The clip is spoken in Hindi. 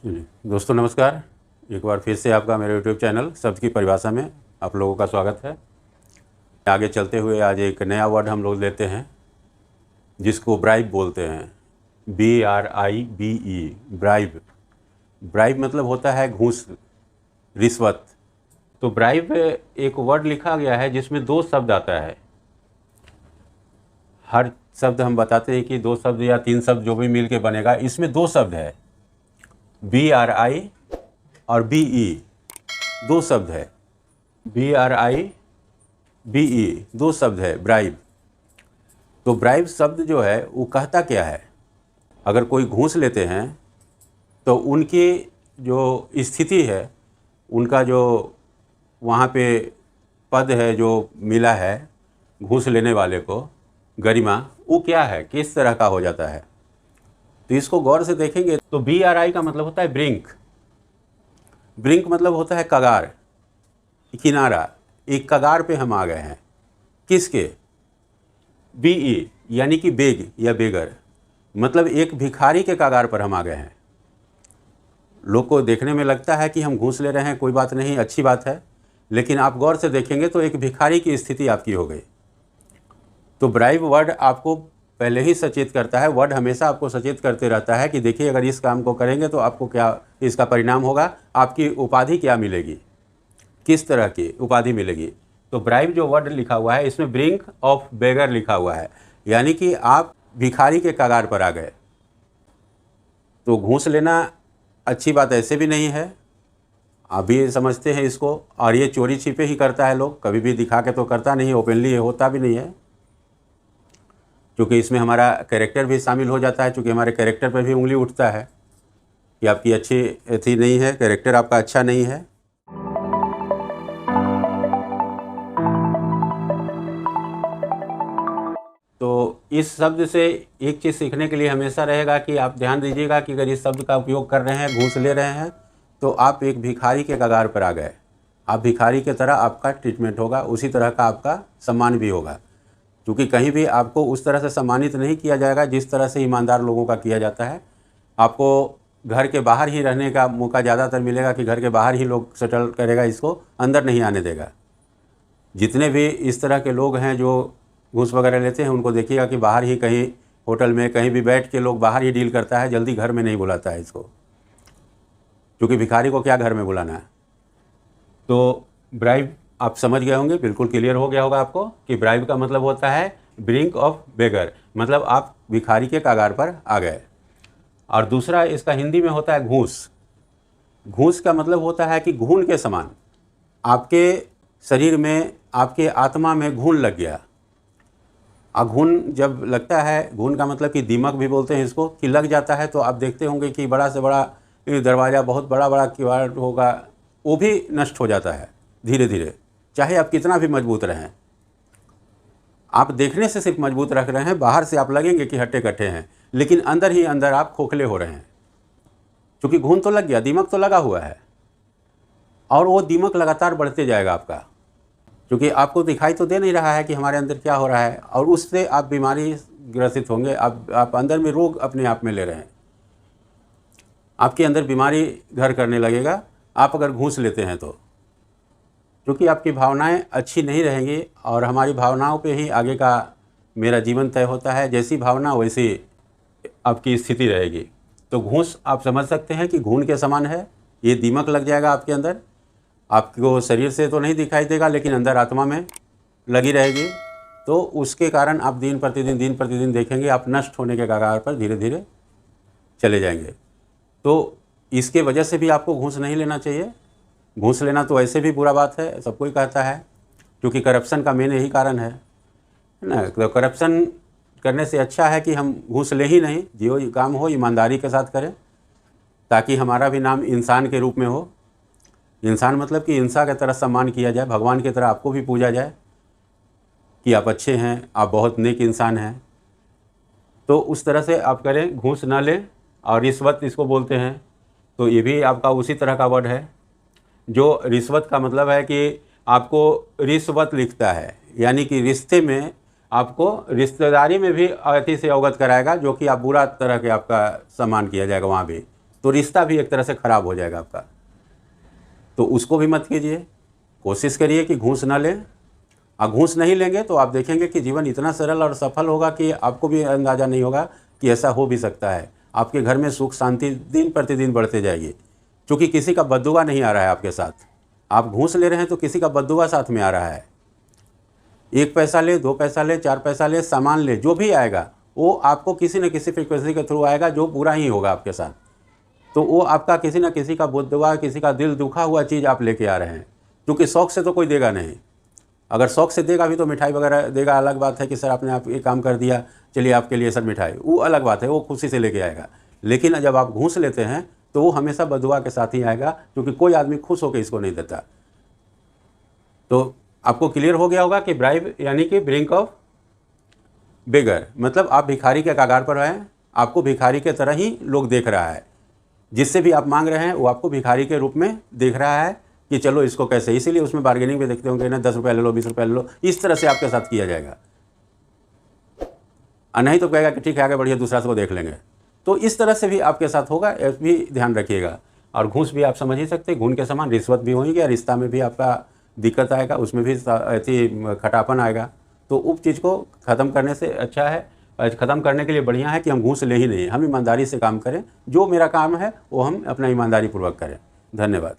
दोस्तों नमस्कार। एक बार फिर से आपका मेरे यूट्यूब चैनल शब्द की परिभाषा में आप लोगों का स्वागत है। आगे चलते हुए आज एक नया वर्ड हम लोग लेते हैं जिसको ब्राइब बोलते हैं। BRIBE, bribe. ब्राइब मतलब होता है घूस, रिश्वत। तो ब्राइब एक वर्ड लिखा गया है जिसमें दो शब्द आता है। हर शब्द हम बताते हैं कि दो शब्द या तीन शब्द जो भी मिल के बनेगा, इसमें दो शब्द है, BRI और BE, दो शब्द है। BRIBE दो शब्द है, ब्राइब। तो ब्राइब शब्द जो है वो कहता क्या है? अगर कोई घूस लेते हैं तो उनकी जो स्थिति है, उनका जो वहाँ पे पद है जो मिला है घूस लेने वाले को, गरिमा, वो क्या है, किस तरह का हो जाता है? तो इसको गौर से देखेंगे तो BRI का मतलब होता है ब्रिंक। ब्रिंक मतलब होता है कगार, किनारा। एक कगार पे हम आ गए हैं। किसके? BE यानी कि बेग या बेगर, मतलब एक भिखारी के कगार पर हम आ गए हैं। लोग को देखने में लगता है कि हम घूस ले रहे हैं, कोई बात नहीं, अच्छी बात है, लेकिन आप गौर से देखेंगे तो एक भिखारी की स्थिति आपकी हो गई। तो ब्राइब वर्ड आपको पहले ही सचेत करता है। वर्ड हमेशा आपको सचेत करते रहता है कि देखिए अगर इस काम को करेंगे तो आपको क्या इसका परिणाम होगा, आपकी उपाधि क्या मिलेगी, किस तरह की उपाधि मिलेगी। तो ब्राइब जो वर्ड लिखा हुआ है इसमें ब्रिंक ऑफ बेगर लिखा हुआ है, यानी कि आप भिखारी के कगार पर आ गए। तो घूस लेना अच्छी बात ऐसे भी नहीं है, आप भी समझते हैं इसको। और ये चोरी छिपे ही करता है लोग, कभी भी दिखा के तो करता नहीं, ओपनली ये होता भी नहीं है, क्योंकि इसमें हमारा कैरेक्टर भी शामिल हो जाता है। क्योंकि हमारे कैरेक्टर पर भी उंगली उठता है कि आपकी अच्छी थी नहीं है, कैरेक्टर आपका अच्छा नहीं है। तो इस शब्द से एक चीज़ सीखने के लिए हमेशा रहेगा कि आप ध्यान दीजिएगा कि अगर इस शब्द का उपयोग कर रहे हैं, घूस ले रहे हैं, तो आप एक भिखारी के कगार पर आ गए। आप भिखारी की तरह आपका ट्रीटमेंट होगा, उसी तरह का आपका सम्मान भी होगा। क्योंकि कहीं भी आपको उस तरह से सम्मानित नहीं किया जाएगा जिस तरह से ईमानदार लोगों का किया जाता है। आपको घर के बाहर ही रहने का मौका ज़्यादातर मिलेगा कि घर के बाहर ही लोग सेटल करेगा, इसको अंदर नहीं आने देगा। जितने भी इस तरह के लोग हैं जो घूस वगैरह लेते हैं, उनको देखिएगा कि बाहर ही कहीं होटल में कहीं भी बैठ के लोग बाहर ही डील करता है, जल्दी घर में नहीं बुलाता है इसको, क्योंकि भिखारी को क्या घर में बुलाना है। तो ब्राइब आप समझ गए होंगे, बिल्कुल क्लियर हो गया होगा आपको कि ब्राइब का मतलब होता है ब्रिंक ऑफ बेगर, मतलब आप भिखारी के कगार पर आ गए। और दूसरा इसका हिंदी में होता है घूस। घूस का मतलब होता है कि घून के समान आपके शरीर में, आपके आत्मा में घून लग गया। और घून जब लगता है, घून का मतलब कि दीमक भी बोलते हैं इसको, कि लग जाता है, तो आप देखते होंगे कि बड़ा से बड़ा दरवाज़ा, बहुत बड़ा बड़ा किवाड़ होगा, वो भी नष्ट हो जाता है धीरे धीरे, चाहे आप कितना भी मजबूत रहें। आप देखने से सिर्फ मजबूत रख रहे हैं, बाहर से आप लगेंगे कि हट्टे कट्टे हैं, लेकिन अंदर ही अंदर आप खोखले हो रहे हैं, क्योंकि घून तो लग गया, दीमक तो लगा हुआ है, और वो दीमक लगातार बढ़ते जाएगा आपका, क्योंकि आपको दिखाई तो दे नहीं रहा है कि हमारे अंदर क्या हो रहा है, और उससे आप बीमारी ग्रसित होंगे। आप अंदर में रोग अपने आप में ले रहे हैं, आपके अंदर बीमारी घर करने लगेगा आप अगर घूस लेते हैं तो, क्योंकि आपकी भावनाएं अच्छी नहीं रहेंगी। और हमारी भावनाओं पे ही आगे का मेरा जीवन तय होता है, जैसी भावना वैसी आपकी स्थिति रहेगी। तो घूस आप समझ सकते हैं कि घून के समान है, ये दीमक लग जाएगा आपके अंदर, आपको शरीर से तो नहीं दिखाई देगा लेकिन अंदर आत्मा में लगी रहेगी। तो उसके कारण आप दिन प्रतिदिन देखेंगे आप नष्ट होने के कगार पर धीरे धीरे चले जाएंगे। तो इसके वजह से भी आपको घूस नहीं लेना चाहिए। घूस लेना तो ऐसे भी बुरा बात है, सब कोई कहता है, क्योंकि करप्शन का मेन यही कारण है ना। तो करप्शन करने से अच्छा है कि हम घूस ले ही नहीं, जो काम हो ईमानदारी के साथ करें, ताकि हमारा भी नाम इंसान के रूप में हो। इंसान मतलब कि इंसान की तरह सम्मान किया जाए, भगवान की तरह आपको भी पूजा जाए कि आप अच्छे हैं, आप बहुत नेक इंसान हैं। तो उस तरह से आप करें, घूस ना लें। और रिश्वत इसको बोलते हैं, तो ये भी आपका उसी तरह का वर्ड है। जो रिश्वत का मतलब है कि आपको रिश्वत लिखता है, यानी कि रिश्ते में आपको रिश्तेदारी में भी अति से अवगत कराएगा, जो कि आप बुरा तरह के आपका सम्मान किया जाएगा वहाँ भी। तो रिश्ता भी एक तरह से ख़राब हो जाएगा आपका। तो उसको भी मत कीजिए। कोशिश करिए कि घूस ना लें, और घूस नहीं लेंगे तो आप देखेंगे कि जीवन इतना सरल और सफल होगा कि आपको भी अंदाज़ा नहीं होगा कि ऐसा हो भी सकता है। आपके घर में सुख शांति दिन प्रतिदिन बढ़ते जाएगी, क्योंकि किसी का बद्दुआ नहीं आ रहा है आपके साथ। आप घूस ले रहे हैं तो किसी का बद्दुआ साथ में आ रहा है। 1 पैसा ले, 2 पैसा ले, 4 पैसा ले, सामान ले, जो भी आएगा वो आपको किसी न किसी फ्रीक्वेंसी के थ्रू आएगा जो बुरा ही होगा आपके साथ। तो वो आपका किसी न किसी का बद्दुआ, किसी का दिल दुखा हुआ चीज़ आप लेके आ रहे हैं, क्योंकि शौक़ से तो कोई देगा नहीं। अगर शौक़ से देगा भी तो मिठाई वगैरह देगा, अलग बात है कि सर आपने आप ये काम कर दिया, चलिए आपके लिए सर मिठाई, वो अलग बात है, वो खुशी से लेके आएगा। लेकिन जब आप घूस लेते हैं तो वो हमेशा बद्दुआ के साथ ही आएगा, क्योंकि कोई आदमी खुश होकर इसको नहीं देता। तो आपको क्लियर हो गया होगा कि ब्राइब यानी कि ब्रिंक ऑफ बेगर, मतलब आप भिखारी के कगार पर हैं, आपको भिखारी के तरह ही लोग देख रहा है। जिससे भी आप मांग रहे हैं वो आपको भिखारी के रूप में देख रहा है कि चलो इसको कैसे, इसीलिए उसमें बार्गेनिंग भी देखते होंगे ना, 10 रुपये ले लो, 20 रुपये ले लो, इस तरह से आपके साथ किया जाएगा। और नहीं तो कहेगा कि ठीक है आगे बढ़िए, दूसरा से वो देख लेंगे। तो इस तरह से भी आपके साथ होगा, इस भी ध्यान रखिएगा। और घूस भी आप समझ ही सकते हैं, घून के समान रिश्वत भी होगी, और रिश्ता में भी आपका दिक्कत आएगा, उसमें भी ऐसी खटापन आएगा। तो उप चीज़ को ख़त्म करने से अच्छा है, ख़त्म करने के लिए बढ़िया है कि हम घूस ले ही नहीं, हम ईमानदारी से काम करें। जो मेरा काम है वो हम अपना ईमानदारी पूर्वक करें। धन्यवाद।